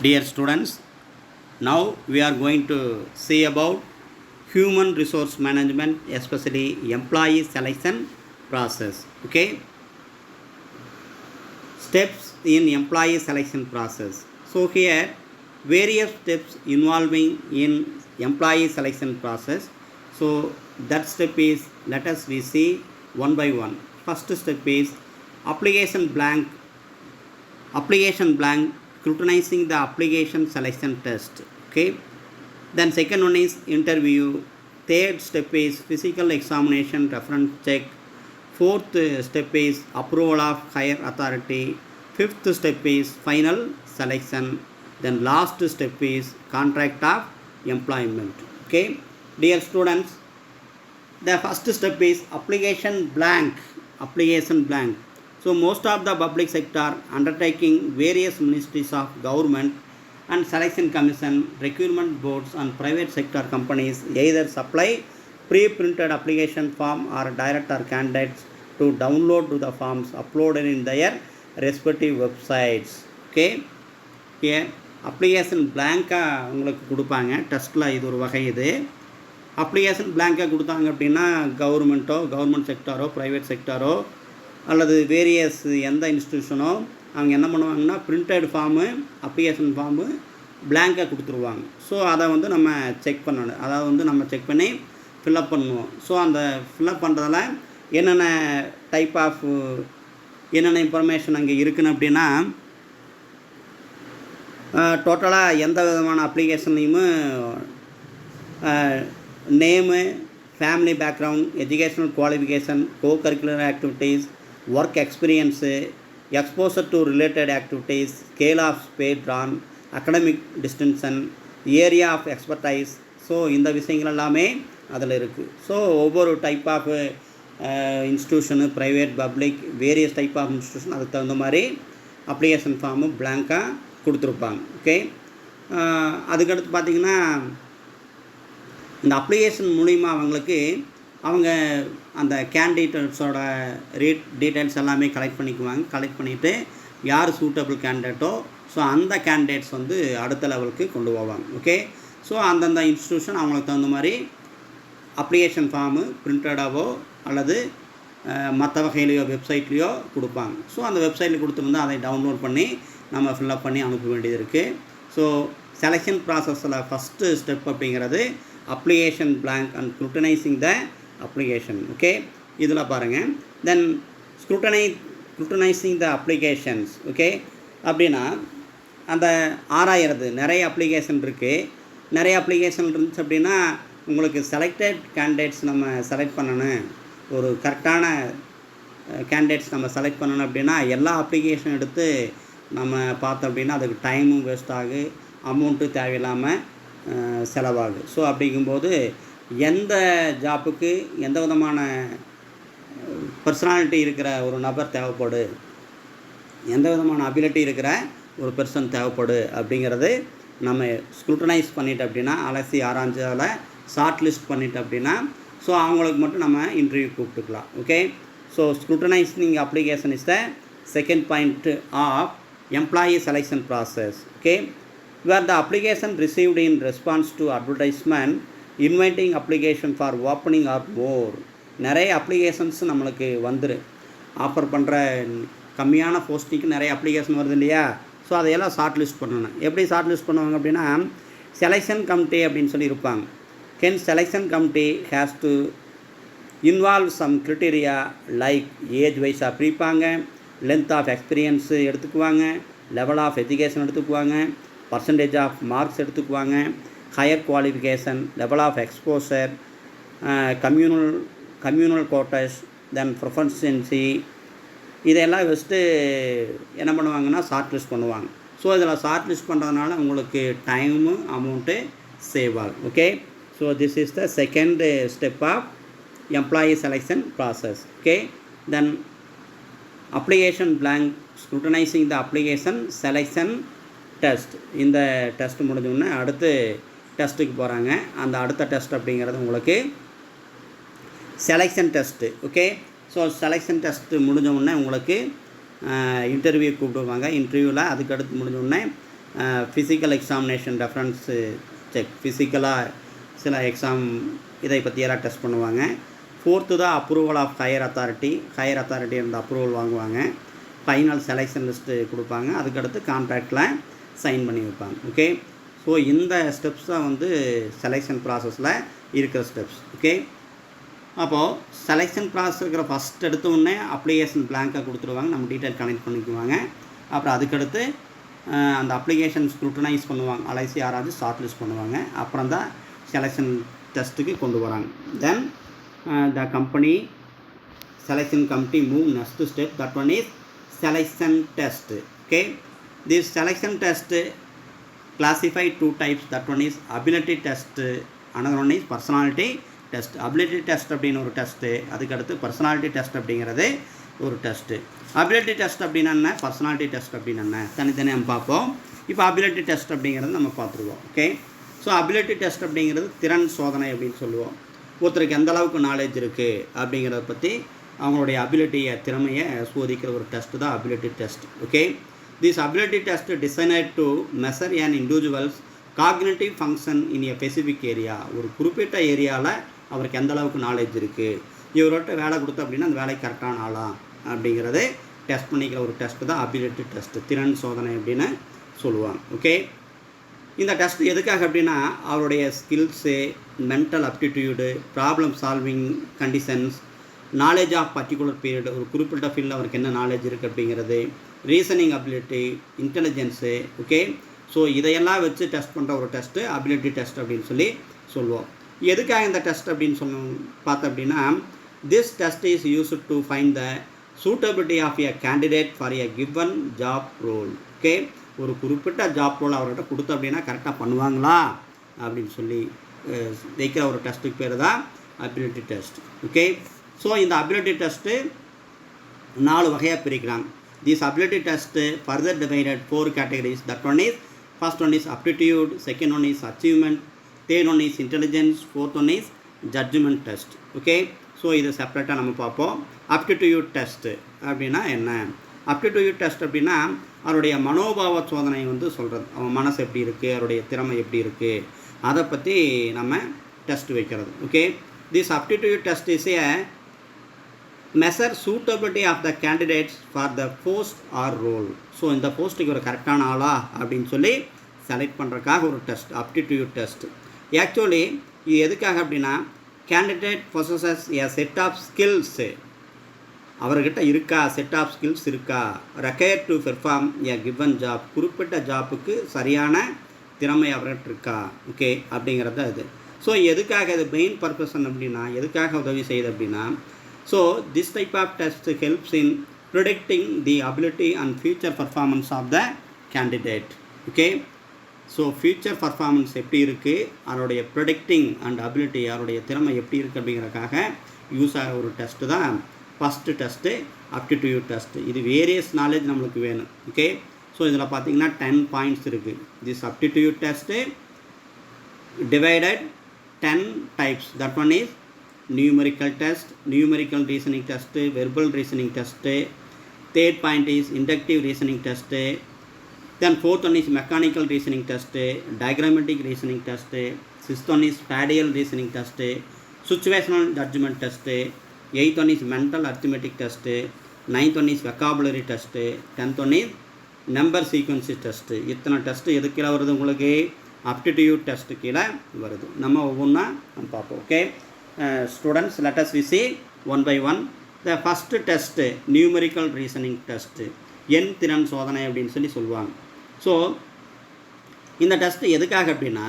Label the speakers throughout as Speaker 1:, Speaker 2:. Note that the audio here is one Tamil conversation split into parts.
Speaker 1: Dear students, now we are going to see about human resource management, especially employee selection process. Okay, steps in employee selection process. So here various steps involving in employee selection process. So that step is, let us we see one by one. First step is application blank scrutinizing the application selection test. Okay, then second one is interview. Third step is physical examination, reference check. Fourth step is approval of higher authority. Fifth step is final selection. Then last step is contract of employment. Okay, dear students, the first step is application blank. So most of the public sector undertaking various ministries of government and selection commission, recruitment boards and private sector companies either supply pre-printed application form or direct our candidates to download to the forms uploaded in their respective websites. Okay, here application blank உங்களுக்கு கொடுப்பாங்க டெஸ்ட்டில். இது ஒரு வகை. இது அப்ளிகேஷன் blank கொடுத்தாங்க அப்படின்னா கவர்மெண்ட் செக்டாரோ ப்ரைவேட் செக்டாரோ அல்லது வேரியஸ் எந்த இன்ஸ்டியூஷனோ அவங்க என்ன பண்ணுவாங்கன்னா printed form, application form blank கொடுத்துருவாங்க. ஸோ அதை வந்து நம்ம செக் பண்ணணும். அதாவது நம்ம செக் பண்ணி ஃபில்அப் பண்ணுவோம். ஸோ அந்த ஃபில்அப் பண்ணுறதுல என்னென்ன டைப் ஆஃப் என்னென்ன இன்ஃபர்மேஷன் அங்கே இருக்குன்னு அப்படின்னா, டோட்டலாக எந்த விதமான அப்ளிகேஷன்லையுமே name, family background, educational qualification, co-curricular activities, work experience, exposure to related activities, scale of pay drawn, academic distinction, area of expertise. So இந்த விஷயங்கள் எல்லாமே அதில் இருக்குது. ஸோ ஒவ்வொரு type of institution, private, public, various type of institution அதுக்கு தகுந்த மாதிரி அப்ளிகேஷன் ஃபார்மு blank கொடுத்துருப்பாங்க. ஓகே, அதுக்கடுத்து பார்த்திங்கன்னா இந்த அப்ளிகேஷன் மூலிமா அவங்க அந்த கேண்டிடேட்ஸோட டீட்டெயில்ஸ் எல்லாமே கலெக்ட் பண்ணிவிட்டு யார் சூட்டபிள் கேண்டிடேட்டோ ஸோ அந்த கேண்டிடேட்ஸ் வந்து அடுத்த லெவலுக்கு கொண்டு போவாங்க. ஓகே, ஸோ அந்தந்த இன்ஸ்டியூஷன் அவங்களுக்கு தகுந்த மாதிரி அப்ளிகேஷன் ஃபார்மு பிரிண்டடாவோ அல்லது மற்ற வகையிலையோ வெப்சைட்லேயோ கொடுப்பாங்க. ஸோ அந்த வெப்சைட்டில் கொடுத்துருந்தா அதை டவுன்லோட் பண்ணி நம்ம ஃபில்அப் பண்ணி அனுப்ப வேண்டியது இருக்குது. ஸோ செலெக்ஷன் ப்ராசஸில் ஃபஸ்ட்டு ஸ்டெப் அப்படிங்கிறது application blank and scrutinising the application. Okay, இதில் பாருங்கள். Then scrutinising the applications. Okay, அப்படின்னா அந்த ஆராயிறது. நிறைய அப்ளிகேஷன் இருக்குது. நிறைய அப்ளிகேஷன் இருந்துச்சு அப்படின்னா உங்களுக்கு செலக்டட் கேண்டிடேட்ஸ் நம்ம செலக்ட் பண்ணணும், ஒரு கரெக்டான கேண்டிடேட்ஸ் நம்ம செலக்ட் பண்ணணும் அப்படின்னா எல்லா அப்ளிகேஷன் எடுத்து நம்ம பார்த்தோம் அப்படின்னா அதுக்கு டைமும் வேஸ்ட் ஆகும், அமௌண்ட்டு தேவையில்லாமல் செலவாகும். ஸோ அப்படிங்கும்போது எந்த ஜாப்புக்கு எந்த விதமான பர்சனாலிட்டி இருக்கிற ஒரு நபர் தேவைப்படு, எந்த விதமான அபிலிட்டி இருக்கிற ஒரு பெர்சன் தேவைப்படு அப்படிங்கிறது நம்ம ஸ்க்ரூட்டனைஸ் பண்ணிட்டு அப்படின்னா, அலசி ஆராய்ஞ்சதில் ஷார்ட் லிஸ்ட் பண்ணிட்டு அப்படின்னா ஸோ அவங்களுக்கு மட்டும் நம்ம இன்டர்வியூ கூப்பிட்டுக்கலாம். Okay, so scrutinising application is the second point of employee selection process. Okay, where the application received in response to advertisement inviting application for opening or more. நிறைய அப்ளிகேஷன்ஸ் நம்மளுக்கு ஆஃபர் பண்ணுற கம்மியான போஸ்டிங்க்கு நிறைய அப்ளிகேஷன் வருது இல்லையா? ஸோ அதையெல்லாம் ஷார்ட் லிஸ்ட் பண்ணணும். எப்படி ஷார்ட் லிஸ்ட் பண்ணுவாங்க அப்படின்னா, செலெக்ஷன் கமிட்டி அப்படின்னு சொல்லி இருப்பாங்க. Selection committee has to involve some criteria like age வைஸாக பிரிப்பாங்க, லென்த் ஆஃப் எக்ஸ்பீரியன்ஸு எடுத்துக்குவாங்க, லெவல் ஆஃப் எஜுகேஷன் எடுத்துக்குவாங்க, பர்சன்டேஜ் ஆஃப் மார்க்ஸ் எடுத்துக்குவாங்க, higher qualification, level of exposure, communal quotas, then proficiency, இதெல்லாம் வச்சுட்டு என்ன பண்ணுவாங்கன்னா ஷார்ட் லிஸ்ட் பண்ணுவாங்க. ஸோ இதில் ஷார்ட் லிஸ்ட் பண்ணுறதுனால உங்களுக்கு டைமு அமௌண்ட்டு சேவ் ஆகும். Okay, so this is the second step of employee selection process. Okay, then application blank scrutinising the application selection test. இந்த டெஸ்ட் முடிஞ்சோடனே அடுத்து டெஸ்ட்டுக்கு போகிறாங்க. அந்த அடுத்த டெஸ்ட் அப்படிங்கிறது உங்களுக்கு selection test. Okay, so selection test முடிஞ்ச உடனே உங்களுக்கு இன்டர்வியூ கூப்பிடுவாங்க. இன்டர்வியூவில் அதுக்கடுத்து முடிஞ்சோடனே ஃபிசிக்கல் எக்ஸாமினேஷன் ரெஃபரன்ஸ் செக், ஃபிசிக்கலாக சில எக்ஸாம் இதை பற்றியெல்லாம் டெஸ்ட் பண்ணுவாங்க. 4th தான் அப்ரூவல் ஆஃப் ஹையர் அத்தாரிட்டி இருந்த அப்ரூவல் வாங்குவாங்க. ஃபைனல் செலெக்ஷன் லிஸ்ட்டு கொடுப்பாங்க. அதுக்கடுத்து கான்ட்ராக்டில் சைன் பண்ணி வைப்பாங்க. ஓகே, ஸோ இந்த ஸ்டெப்ஸ் தான் வந்து செலெக்ஷன் ப்ராசஸில் இருக்கிற ஸ்டெப்ஸ். ஓகே, அப்போது செலெக்ஷன் ப்ராசஸ் இருக்கிற ஃபஸ்ட் எடுத்த உடனே அப்ளிகேஷன் பிளாங்காக கொடுத்துருவாங்க, நம்ம டீட்டெயில் கனெக்ட் பண்ணிக்குவாங்க. அப்புறம் அதுக்கடுத்து அந்த அப்ளிகேஷன் ஸ்க்ரூட்டனைஸ் பண்ணுவாங்க, அலைசி யாராவது ஷார்ட் லிஸ்ட் பண்ணுவாங்க. அப்புறம் தான் செலெக்ஷன் டெஸ்ட்டுக்கு கொண்டு வராங்க. தென் the company selection committee move next step, that one is selection test. Okay, this selection test classify 2 types, that one is ability test, another one is personality test. ability test அப்படின ஒரு டெஸ்ட், அதுக்கு அடுத்து personality test அப்படிங்கிறது ஒரு டெஸ்ட். ability test அப்படினா என்ன, personality test அப்படினா என்ன, தனித்தனியாக நம்ம பார்ப்போம். இப்போ ability test அப்படிங்கிறது நம்ம பார்த்துருவோம். ஓகே, ஸோ ability test அப்படிங்கிறது திறன் சோதனை அப்படின்னு சொல்லுவோம். ஒருத்தருக்கு எந்த அளவுக்கு நாலேஜ் இருக்குது அப்படிங்கிறத பற்றி அவங்களுடைய அபிலிட்டியை, திறமையை சோதிக்கிற ஒரு டெஸ்ட் தான் ability test. Okay, this ability test டிசைனட் to measure an individuals cognitive function in a specific area. ஒரு குறிப்பிட்ட ஏரியாவில் அவருக்கு எந்த அளவுக்கு நாலேஜ் இருக்குது, இவர்கிட்ட வேலை கொடுத்தா அப்படின்னா அந்த வேலைக்கு கரெக்டான ஆளா அப்படிங்கிறத டெஸ்ட் பண்ணிக்கிற ஒரு டெஸ்ட் தான் அபிலிட்டி டெஸ்ட், திறன் சோதனை அப்படின்னு சொல்லுவாங்க. ஓகே, இந்த டெஸ்ட் எதுக்காக அப்படின்னா அவருடைய skills, mental aptitude, problem solving conditions, knowledge of particular period, ஒரு குறிப்பிட்ட ஃபீல்டில் அவருக்கு என்ன நாலேஜ் இருக்குது அப்படிங்கிறது, reasoning ability, intelligence. Okay, so இதையெல்லாம் வச்சு டெஸ்ட் பண்ணுற ஒரு டெஸ்ட்டு அபிலிட்டி டெஸ்ட் அப்படின்னு சொல்லி சொல்லுவோம். எதுக்காக இந்த டெஸ்ட் அப்படின்னு பார்த்தோம் அப்படின்னா, this test is used to find the suitability of a candidate for a given job role. Okay, ஒரு குறிப்பிட்ட ஜாப் ரோல் அவர்கிட்ட கொடுத்த அப்படின்னா கரெக்டாக பண்ணுவாங்களா அப்படின்னு சொல்லி வைக்கிற ஒரு டெஸ்ட்டுக்கு பேர் தான் அபிலிட்டி டெஸ்ட். ஓகே, ஸோ இந்த அபிலிட்டி டெஸ்ட்டு 4 வகையாக பிரிக்கிறாங்க. This ability test further divided 4 categories. That one is, first one is aptitude, second one is achievement, third one is intelligence, fourth one is judgement test. Okay, so இதை செப்பரேட்டாக நம்ம பார்ப்போம். அப்டிடியூட் டெஸ்ட்டு அப்படின்னா என்ன? அப்டிடியூட் டெஸ்ட் அப்படின்னா அவருடைய மனோபாவ சோதனை வந்து சொல்கிறது, அவன் மனசு எப்படி இருக்குது, அவருடைய திறமை எப்படி இருக்குது, அதை பற்றி நம்ம டெஸ்ட் வைக்கிறது. Okay, this aptitude test is a measure suitability of the candidates for the post or role. So இந்த போஸ்ட்டுக்கு ஒரு கரெக்டான ஆளா அப்படின்னு சொல்லி செலக்ட் பண்ணுறதுக்காக ஒரு டெஸ்ட், அப்டிடியூட் டெஸ்ட். ஆக்சுவலி இது எதுக்காக அப்படின்னா, candidate possesses a set of skills, அவர்கிட்ட இருக்கா, செட் ஆஃப் ஸ்கில்ஸ் இருக்கா, require to perform a given job, குறிப்பிட்ட ஜாப்புக்கு சரியான திறமை அவர்கிட்ட இருக்கா. ஓகே, அப்படிங்கிறது அது. ஸோ எதுக்காக இது மெயின் பர்பஸன் அப்படின்னா, எதுக்காக உதவி செய்யுது அப்படின்னா, so this type of test helps in predicting the ability and future performance of the candidate. Okay, so future performance எப்படி இருக்குது, அவருடைய ப்ரிடிக்டிங் அண்ட் அபிலிட்டி, அவருடைய திறமை எப்படி இருக்குது அப்படிங்கிறதுக்காக யூஸ் ஆகிற ஒரு டெஸ்ட்டு தான் ஃபஸ்ட்டு டெஸ்ட்டு அப்டிடியூட் டெஸ்ட்டு. இது வேரியஸ் நாலேஜ் நம்மளுக்கு வேணும். ஓகே, ஸோ இதில் பார்த்தீங்கன்னா 10 பாயிண்ட்ஸ் இருக்குது. This aptitude test divided 10 types. That one is numerical test, numerical reasoning test, verbal reasoning test, third point is inductive reasoning test, then fourth one is mechanical reasoning test, diagrammatic reasoning test, sixth one is spatial reasoning test, situational judgement test, 8th one is mental arithmetic test, 9th one is vocabulary test, 10th one is number sequence test. இத்தனை டெஸ்ட் எது கீழே வருது உங்களுக்கு, அப்டிடியூட் டெஸ்ட்டு கீழே வருது. நம்ம ஒவ்வொன்றா நம்ம பார்ப்போம். Okay students, let us we see one by one. The first test numerical reasoning test, எண் திறன் சோதனை அப்படின்னு சொல்லி சொல்லுவாங்க. ஸோ இந்த டெஸ்ட் எதுக்காக அப்படின்னா,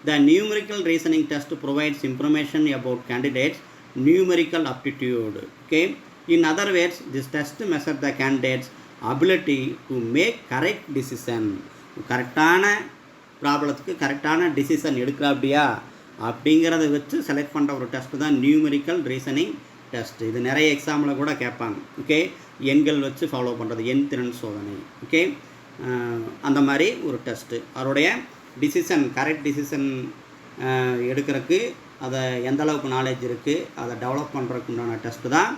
Speaker 1: the numerical reasoning test provides information about candidates numerical aptitude. Okay, in other words, this test measures the candidate's ability to make correct decision. கரெக்டான ப்ராப்ளத்துக்கு கரெக்டான டிசிஷன் எடுக்கிறா அப்படியா அப்படிங்கிறத வச்சு செலக்ட் பண்ணுற ஒரு டெஸ்ட்டு தான் நியூமெரிக்கல் ரீசனிங் டெஸ்ட். இது நிறைய எக்ஸாமில் கூட கேட்பாங்க. ஓகே, எண்கள் வச்சு ஃபாலோ பண்ணுறது, எண் திறன் சோதனை. ஓகே, அந்த மாதிரி ஒரு டெஸ்ட்டு. அவருடைய டிசிஷன், கரெக்ட் டிசிஷன் எடுக்கிறதுக்கு அதை எந்த அளவுக்கு நாலேஜ் இருக்குது அதை டெவலப் பண்ணுறதுக்கு உண்டான டெஸ்ட்டு தான்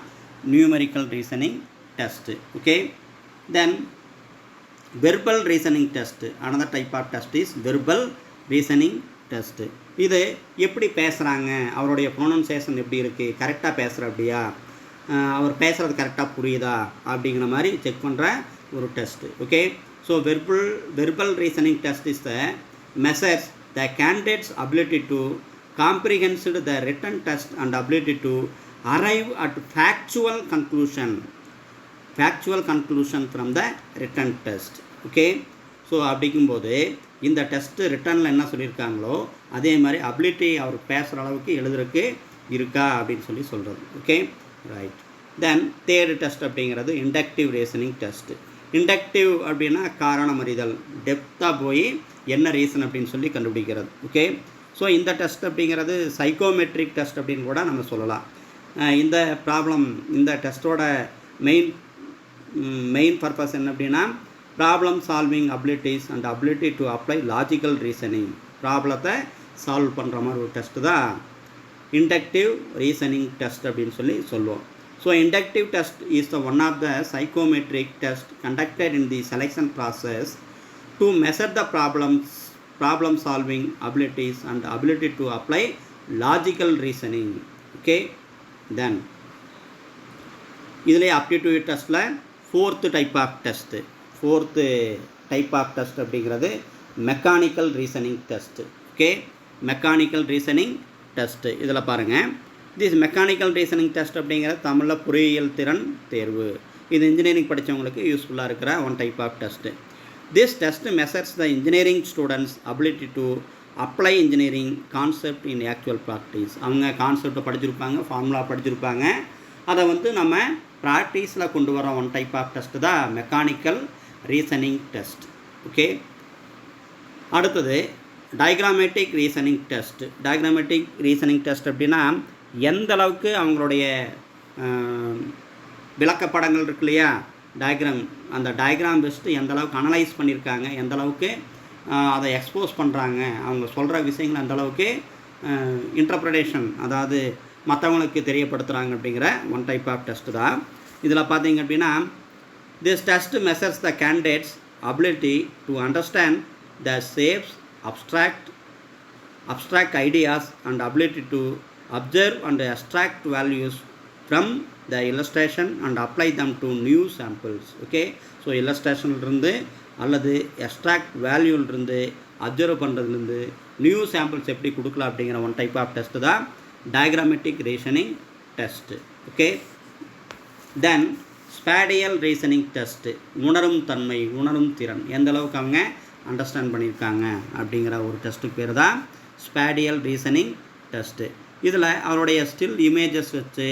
Speaker 1: numerical reasoning test. Okay, then verbal reasoning test, another type of test is verbal reasoning test. இது எப்படி பேசுகிறாங்க, அவருடைய ப்ரொனன்சியேஷன் எப்படி இருக்குது, கரெக்டாக பேசுகிற அப்படியா, அவர் பேசுகிறது கரெக்டாக புரியுதா அப்படிங்கிற மாதிரி செக் பண்ணுற ஒரு test. Okay, so verbal reasoning test is the measures the candidate's ability to comprehend the written test and ability to arrive at factual conclusion from the written test. Okay, so அப்படிங்கும்போது இந்த டெஸ்ட்டு ரிட்டனில் என்ன சொல்லியிருக்காங்களோ அதே மாதிரி அபிலிட்டி அவர் பேசுகிற அளவுக்கு எழுதுறதுக்கு இருக்கா அப்படின்னு சொல்லி சொல்கிறது. Okay, right. தென் தேர்டு டெஸ்ட் அப்படிங்கிறது இண்டக்டிவ் ரீசனிங் டெஸ்ட்டு. இண்டக்டிவ் அப்படின்னா காரணம் அறிதல், டெப்த்தாக போய் என்ன ரீசன் அப்படின்னு சொல்லி கண்டுபிடிக்கிறது. ஓகே, ஸோ இந்த டெஸ்ட் அப்படிங்கிறது சைக்கோமெட்ரிக் டெஸ்ட் அப்படின்னு கூட நம்ம சொல்லலாம். இந்த ப்ராப்ளம், இந்த டெஸ்ட்டோட மெயின் பர்பஸ் என்ன அப்படின்னா problem solving abilities and ability to apply logical reasoning. ப்ராப்ளத்தை சால்வ் பண்ணுற மாதிரி ஒரு டெஸ்ட்டு தான் இண்டக்டிவ் ரீசனிங் டெஸ்ட் அப்படின்னு சொல்லி சொல்லுவோம். So inductive test is the one of the psychometric test conducted in the selection process to measure the problem solving abilities and ability to apply logical reasoning. Okay, then இதிலே aptitude testல fourth type of test அப்படிங்கிறது mechanical reasoning test. Okay, mechanical reasoning test இதில் பாருங்கள், திஸ் மெக்கானிக்கல் ரீசனிங் டெஸ்ட் அப்படிங்கிற தமிழில் பொறியியல் திறன் தேர்வு. இது இன்ஜினியரிங் படித்தவங்களுக்கு யூஸ்ஃபுல்லாக இருக்கிற one type of test. This test measures the engineering students ability to apply engineering concept in actual practice. அவங்க கான்செப்டை படிச்சிருப்பாங்க, ஃபார்முலா படிச்சிருப்பாங்க, அதை நம்ம ப்ராக்டிஸில் கொண்டு வர ஒன் டைப் ஆஃப் டெஸ்ட்டு தான் மெக்கானிக்கல் ரீசனிங் டெஸ்ட். ஓகே, அடுத்தது diagrammatic reasoning test. Diagrammatic reasoning test அப்படின்னா எந்த அளவுக்கு அவங்களுடைய விளக்கப்படங்கள் இருக்கு இல்லையா, டயக்ராம், அந்த டயக்ராம் பெஸ்ட்டு எந்த அளவுக்கு அனலைஸ் பண்ணியிருக்காங்க, எந்த அளவுக்கு அதை எக்ஸ்போஸ் பண்ணுறாங்க, அவங்க சொல்கிற விஷயங்கள் அந்த அளவுக்கு இன்டர்ப்ரிட்டேஷன், அதாவது மற்றவங்களுக்கு தெரியப்படுத்துகிறாங்க அப்படிங்கிற ஒன் டைப் ஆஃப் டெஸ்ட்டு தான். இதில் பார்த்தீங்க அப்படின்னா this test measures the candidates ability to understand the shapes, abstract ideas and ability to observe and extract values from the illustration and apply them to new samples. Okay, so illustration இருந்து அல்லது எக்ஸ்ட்ராக்ட் வேல்யூலிருந்து அப்சர்வ் பண்ணுறதுலேருந்து நியூ சாம்பிள்ஸ் எப்படி கொடுக்கலாம் அப்படிங்கிற ஒன் டைப் ஆஃப் டெஸ்ட்டு தான் டயக்ராமேட்டிக் ரீசனிங் டெஸ்ட்டு. ஓகே, தென் ஸ்பேடியல் ரீசனிங் டெஸ்ட்டு. உணரும் தன்மை, உணரும் திறன், எந்த அளவுக்கு அவங்க அண்டர்ஸ்டாண்ட் பண்ணியிருக்காங்க அப்படிங்கிற ஒரு டெஸ்ட்டுக்கு பேர் தான் ஸ்பேடியல் ரீசனிங் டெஸ்ட்டு. இதில் அவருடைய ஸ்டில் இமேஜஸ் வச்சு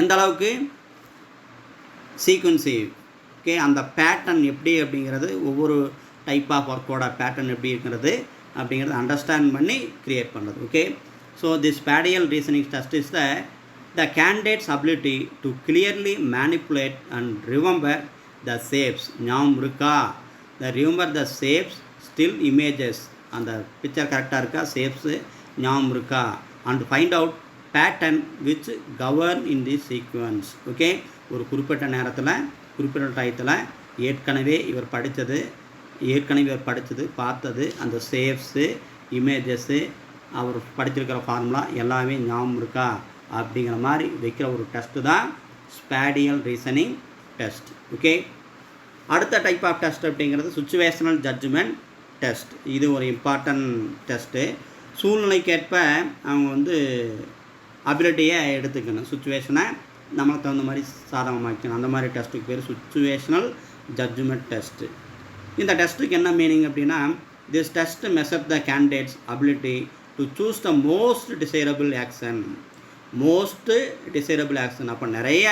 Speaker 1: எந்த அளவுக்கு சீக்வன்சிவ், ஓகே, அந்த பேட்டர்ன் எப்படி அப்படிங்கிறது, ஒவ்வொரு டைப் ஆஃப் ஒர்க்கோட பேட்டர்ன் எப்படி இருக்கிறது அப்படிங்கிறது அண்டர்ஸ்டாண்ட் பண்ணி க்ரியேட் பண்ணுறது. Okay, so the spatial reasoning test is the candidates ability to clearly manipulate and remember the shapes. ஞாபகம் இருக்கா, remember the shapes, still images, அந்த பிக்சர் கரெக்டாக இருக்கா, ஷேப்ஸு ஞாபகம் இருக்கா, and find out pattern which govern in the sequence. Okay, ஒரு குறிப்பிட்ட நேரத்தில், குறிப்பிட்ட டயத்தில் ஏற்கனவே இவர் படித்தது பார்த்தது, அந்த ஷேப்ஸு, இமேஜஸ்ஸு, அவர் படிச்சிருக்கிற ஃபார்முலா எல்லாமே ஞாபகம் இருக்கா அப்படிங்கிற மாதிரி வைக்கிற ஒரு டெஸ்ட்டு தான் ஸ்பேடியல் ரீசனிங் டெஸ்ட். ஓகே, அடுத்த டைப் ஆஃப் டெஸ்ட் அப்படிங்கிறது சுச்சுவேஷனல் ஜட்ஜ்மெண்ட் டெஸ்ட். இது ஒரு இம்பார்ட்டன்ட் டெஸ்ட்டு. சூழ்நிலைக்கேற்ப அவங்க அபிலிட்டியை எடுத்துக்கணும், சுச்சுவேஷனை நம்மளுக்கு தகுந்த மாதிரி சாதகமாக்கணும், அந்த மாதிரி டெஸ்ட்டுக்கு பேர் சுச்சுவேஷனல் ஜட்ஜ்மெண்ட் டெஸ்ட்டு. இந்த டெஸ்ட்டுக்கு என்ன மீனிங் அப்படின்னா this test measure the candidates ability to choose the most desirable action. அப்போ நிறைய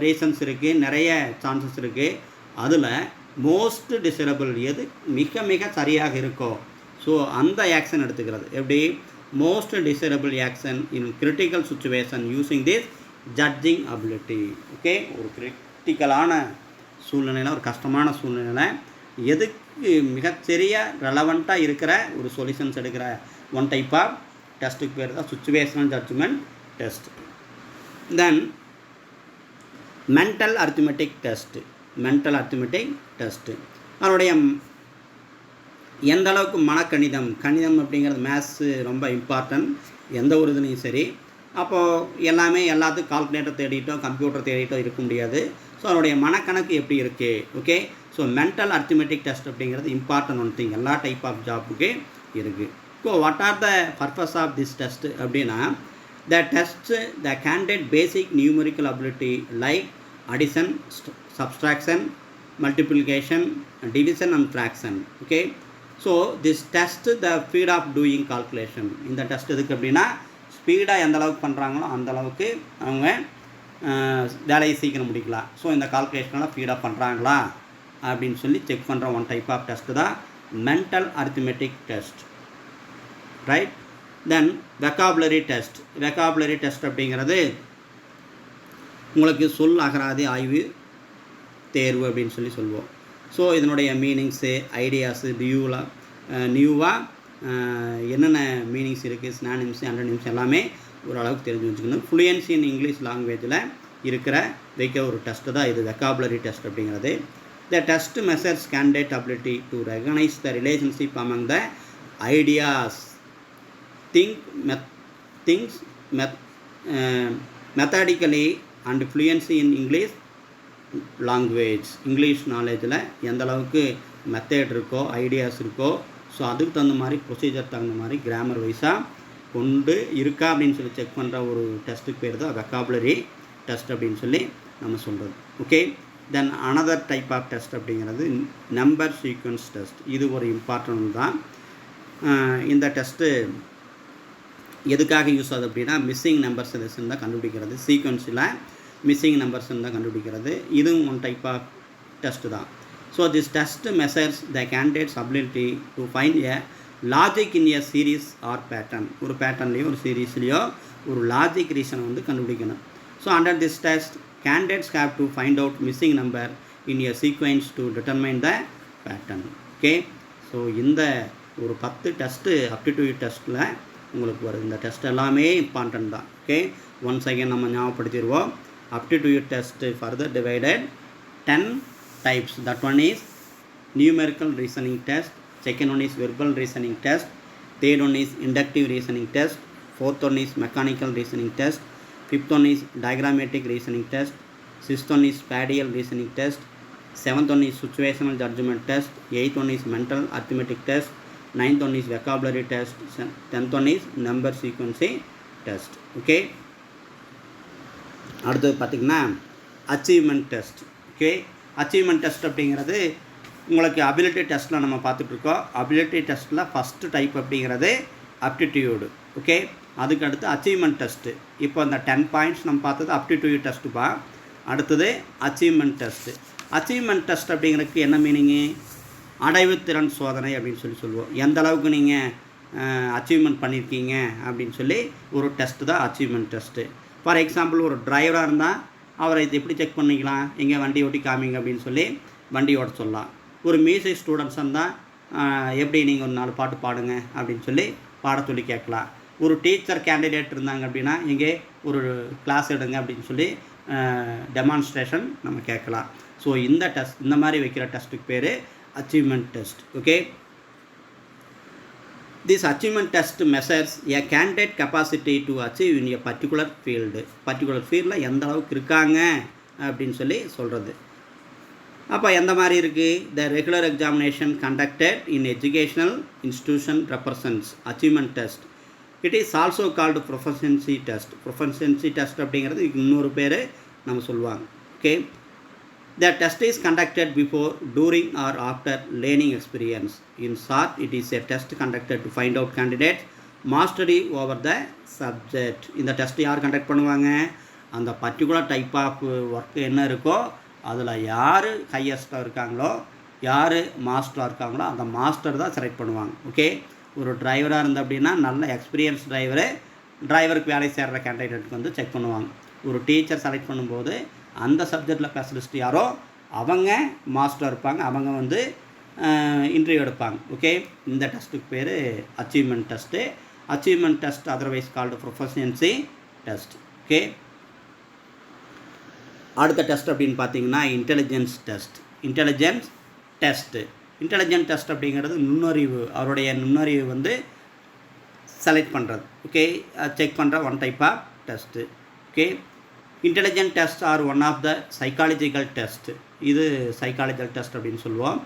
Speaker 1: ரீசன்ஸ் இருக்குது, நிறைய சான்சஸ் இருக்குது, அதில் மோஸ்ட் டிசைரபிள் எது மிக மிக சரியாக இருக்கோ ஸோ அந்த ஆக்ஷன் எடுத்துக்கிறது. எப்படி, most desirable action in critical situation using this judging ability. Okay, ஒரு கிரிட்டிக்கலான சூழ்நிலையில், ஒரு கஷ்டமான சூழ்நிலையில் எதுக்கு மிகச்சரியாக ரெலவெண்ட்டாக இருக்கிற ஒரு சொல்யூஷன்ஸ் எடுக்கிற ஒன் டைப் ஆஃப் டெஸ்ட்டுக்கு பேர் தான் சுச்சுவேஷனல் ஜட்ஜ்மெண்ட் டெஸ்ட். தென் மென்டல் அரித்மெட்டிக் டெஸ்ட்டு. அதனுடைய எந்த அளவுக்கு கணிதம் அப்படிங்கிறது மேத்ஸு ரொம்ப இம்பார்ட்டன்ட் எந்த ஒரு இதுலேயும் சரி. அப்போது எல்லாத்துக்கும் கால்குலேட்டர் தேடிட்டோ கம்ப்யூட்டர் தேடிட்டோ இருக்க முடியாது. ஸோ அதனுடைய மனக்கணக்கு எப்படி இருக்குது. Okay, so mental arithmetic test அப்படிங்கிறது இம்பார்ட்டன்ட் ஒன் திங் எல்லா டைப் ஆஃப் ஜாப்புக்கு இருக்குது. So what are the purpose of this test அப்படின்னா, the test the candidate basic numerical ability like addition, subtraction, multiplication, division and fraction. Okay, so this test the speed of doing calculation. இந்த டெஸ்ட் எதுக்கு அப்படின்னா, ஸ்பீடாக எந்த அளவுக்கு பண்ணுறாங்களோ அந்த அளவுக்கு அவங்க வேலையை சீக்கிரம் முடிக்கலாம். ஸோ இந்த கால்குலேஷனெல்லாம் ஸ்பீடாக பண்ணுறாங்களா அப்படின்னு சொல்லி செக் பண்ணுற ஒன் டைப் ஆஃப் டெஸ்ட்டு தான் மென்டல் அர்த்மெட்டிக் டெஸ்ட். ரைட். தென் வெக்காபுலரி டெஸ்ட் அப்படிங்கிறது உங்களுக்கு சொல் அகராதி ஆய்வு தேர்வு அப்படின்னு சொல்லி சொல்லுவோம். ஸோ இதனுடைய மீனிங்ஸு, ஐடியாஸு, நியூவாக என்னென்ன மீனிங்ஸ் இருக்குது, சினானிம்ஸு, ஆண்டனிம்ஸ் எல்லாமே ஓரளவுக்கு தெரிஞ்சு வச்சுக்கணும். ஃப்ளூயன்சி இன் இங்கிலீஷ் லாங்குவேஜில் வைக்க ஒரு டெஸ்ட்டு தான் இது வெக்காபுலரி டெஸ்ட் அப்படிங்கிறது. The test measures candidate ability to recognise the relationship among the ideas, things methodically and fluency in English language. English நாலேஜில் எந்த அளவுக்கு மெத்தட் இருக்கோ, ஐடியாஸ் இருக்கோ, ஸோ அதுக்கு தகுந்த மாதிரி ப்ரொசீஜர் தகுந்த மாதிரி கிராமர் வைஸாக கொண்டு இருக்கா அப்படின்னு சொல்லி செக் பண்ணுற ஒரு டெஸ்ட்டுக்கு பேர் தான் வெக்காபுலரி டெஸ்ட் அப்படின்னு சொல்லி நம்ம சொல்கிறது. Okay, then another type of test அப்படிங்கிறது நம்பர் சீக்வன்ஸ் டெஸ்ட். இது ஒரு இம்பார்ட்டன்ட் தான். இந்த டெஸ்ட்டு எதுக்காக யூஸ் ஆகுது அப்படின்னா, மிஸ்ஸிங் நம்பர்ஸ் தான் கண்டுபிடிக்கிறது, சீக்வன்ஸில் மிஸ்ஸிங் நம்பர்ஸ் தான் கண்டுபிடிக்கிறது. இதுவும் ஒன் டைப் ஆஃப் டெஸ்ட்டு தான். So this test measures the candidates ability to find a logic in a series or pattern. ஒரு பேட்டர்ன்லேயோ ஒரு சீரீஸ்லேயோ ஒரு லாஜிக் ரீசனை வந்து கண்டுபிடிக்கணும். So under this test candidates have to find out missing number in a sequence to determine the pattern. Okay, so இந்த ஒரு 10 டெஸ்ட்டு அப்டிடியூட் டெஸ்ட்டில் உங்களுக்கு வரும். இந்த டெஸ்ட் எல்லாமே இம்பார்ட்டன்ட் தான். ஓகே, ஒன்ஸ் அகேன் நம்ம ஞாபகப்படுத்திடுவோம். Aptitude test further divided 10 types. That one is numerical reasoning test, second one is verbal reasoning test, third one is inductive reasoning test, fourth one is mechanical reasoning test, fifth one is diagrammatic reasoning test, sixth one is spatial reasoning test, seventh one is situational judgment test, eighth one is mental arithmetic test, ninth one is vocabulary test, 10th one is number sequencing test. Okay, அடுத்தது பார்த்திங்கன்னா achievement test. Okay, achievement test அப்படிங்கிறது உங்களுக்கு அபிலிட்டி டெஸ்ட்டில் நம்ம பார்த்துட்ருக்கோம். அபிலிட்டி டெஸ்ட்டில் ஃபஸ்ட்டு டைப் அப்படிங்கிறது அப்டிடியூடு. ஓகே, அதுக்கடுத்து அச்சீவ்மெண்ட் டெஸ்ட்டு. இப்போ இந்த 10 பாயிண்ட்ஸ் நம்ம பார்த்தது அப்டிடியூட் டெஸ்ட்டுப்பா. அடுத்தது அச்சீவ்மெண்ட் டெஸ்ட்டு. அச்சீவ்மெண்ட் டெஸ்ட் அப்படிங்கிறதுக்கு என்ன மீனிங்கு? அடைவுத்திறன் சோதனை அப்படின்னு சொல்லுவோம். எந்த அளவுக்கு நீங்கள் அச்சீவ்மெண்ட் பண்ணியிருக்கீங்க அப்படின்னு சொல்லி ஒரு டெஸ்ட்டு தான் அச்சீவ்மெண்ட் டெஸ்ட்டு. ஃபார் எக்ஸாம்பிள், ஒரு டிரைவராக இருந்தால் அவரை இது எப்படி செக் பண்ணிக்கலாம், எங்கே வண்டி ஓட்டி காமிங்க அப்படின்னு சொல்லி வண்டி ஓட்ட சொல்லலாம். ஒரு மியூசிக் ஸ்டூடெண்ட்ஸ் இருந்தால் எப்படி நீங்கள் ஒரு 4 பாட்டு பாடுங்க அப்படின்னு சொல்லி பாட சொல்லி கேட்கலாம். ஒரு டீச்சர் கேண்டிடேட் இருந்தாங்க அப்படின்னா இங்கே ஒரு கிளாஸ் எடுங்க அப்படின்னு சொல்லி டெமான்ஸ்ட்ரேஷன் நம்ம கேட்கலாம். ஸோ இந்த மாதிரி வைக்கிற டெஸ்ட்டுக்கு பேர் achievement test. Okay, this achievement test measures a candidate capacity to achieve in a particular ஃபீல்டில் எந்த அளவுக்கு இருக்காங்க அப்படின்னு சொல்லி சொல்கிறது. அப்போ எந்த மாதிரி இருக்குது? The regular examination conducted in educational institution represents achievement test. It is also called proficiency test. Proficiency test அப்படிங்கிறது இன்னொரு பேர் நம்ம சொல்லுவாங்க. Okay, the test is conducted before, during or after learning experience. In short, it is a test conducted to find out candidates mastery over the subject. இந்த டெஸ்ட் யார் கண்டக்ட் பண்ணுவாங்க? அந்த பர்டிகுலர் டைப் ஆஃப் ஒர்க் என்ன இருக்கோ அதில் யார் ஹையஸ்ட்டாக இருக்காங்களோ, யார் மாஸ்டராக இருக்காங்களோ அந்த மாஸ்டர் தான் செலக்ட் பண்ணுவாங்க. ஓகே, ஒரு டிரைவராக இருந்த அப்படின்னா நல்ல எக்ஸ்பீரியன்ஸ் டிரைவருக்கு வேலை சேர்கிற கேண்டிடேட்டுக்கு வந்து செக் பண்ணுவாங்க. ஒரு டீச்சர் செலக்ட் பண்ணும்போது அந்த சப்ஜெக்டில் ஸ்பெஷலிஸ்ட் யாரோ அவங்க மாஸ்டர் இருப்பாங்க, அவங்க வந்து இன்டர்வியூ எடுப்பாங்க. ஓகே, இந்த டெஸ்ட்டுக்கு பேர் achievement test. Achievement test otherwise called proficiency test. Okay, அடுத்த டெஸ்ட் அப்படின்னு பார்த்தீங்கன்னா intelligence test. Intelligence test. Intelligent test அப்படிங்கிறது நுண்ணறிவு, அவருடைய நுண்ணறிவு வந்து செலக்ட் பண்ணுறது. ஓகே, செக் பண்ணுற one type of test. Okay, intelligent test or one of the psychological test. இது சைக்காலஜிக்கல் டெஸ்ட் அப்படின்னு சொல்லுவோம்.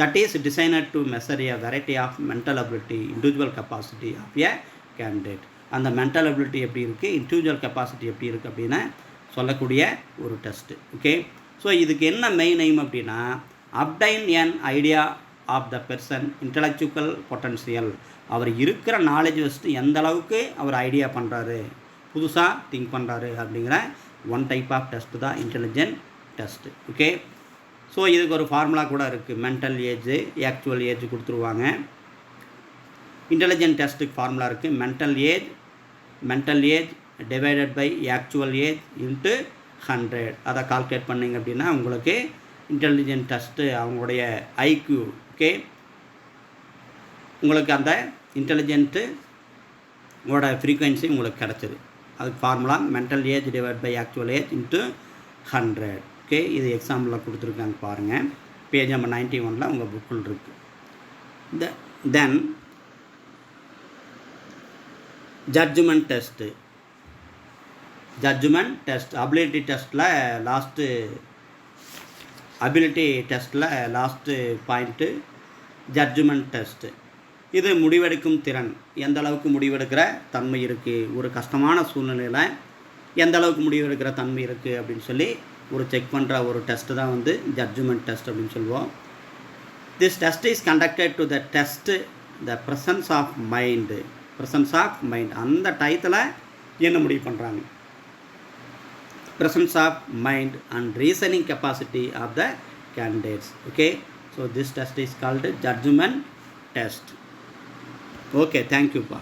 Speaker 1: That is designed to measure a variety of mental ability, individual capacity of a candidate. அந்த மென்டல் அபிலிட்டி எப்படி இருக்குது, இண்டிவிஜுவல் கெப்பாசிட்டி எப்படி இருக்குது அப்படின்னு சொல்லக்கூடிய ஒரு டெஸ்ட்டு. ஓகே, ஸோ இதுக்கு என்ன மெயின் எய்ம் அப்படின்னா obtain an idea of the person intellectual potential. அவர் இருக்கிற நாலேஜ் வச்சுட்டு எந்த அளவுக்கு அவர் ஐடியா பண்ணுறாரு, புதுசாக திங்க் பண்ணுறாரு அப்படிங்கிற ஒன் டைப் ஆஃப் டெஸ்ட்டு தான் இன்டெலிஜென்ட் டெஸ்ட்டு. ஓகே, ஸோ இதுக்கு ஒரு ஃபார்முலா கூட இருக்குது. மென்டல் ஏஜ், ஆக்சுவல் ஏஜ் கொடுத்துருவாங்க. இன்டெலிஜென்ட் டெஸ்ட்டுக்கு ஃபார்முலா இருக்குது. Mental age divided by actual age into 100. அதை கால்குலேட் பண்ணிங்க அப்படின்னா உங்களுக்கு இன்டெலிஜென்ட் டெஸ்ட்டு அவங்களுடைய ஐக்யூ. ஓகே, உங்களுக்கு அந்த இன்டெலிஜென்ட்டோட ஃப்ரீக்வன்சி உங்களுக்கு கிடச்சிது. அதுக்கு formula mental age divide by actual age into 100. Okay, இது எக்ஸாம்பிளில் கொடுத்துருக்காங்க பாருங்கள். பேஜ் நம்பர் 91 உங்கள் புக்கில் இருக்குது. Then judgement test. Judgement test ability டெஸ்ட்டில் லாஸ்ட்டு பாயிண்ட்டு ஜட்ஜ்மெண்ட் டெஸ்ட்டு. இது முடிவெடுக்கும் திறன், எந்த அளவுக்கு முடிவெடுக்கிற தன்மை இருக்குது, ஒரு கஷ்டமான சூழ்நிலையில் எந்த அளவுக்கு முடிவெடுக்கிற தன்மை இருக்குது அப்படின்னு சொல்லி ஒரு செக் பண்ணுற ஒரு டெஸ்ட்டு தான் வந்து ஜட்ஜ்மெண்ட் டெஸ்ட் அப்படின்னு சொல்லுவோம். This test is conducted to the test the presence of mind. அந்த டயத்தில் என்ன முடிவு பண்ணுறாங்க, presence of mind and reasoning capacity of the candidates. Okay, so this test is called judgment test. Okay, thank you pa.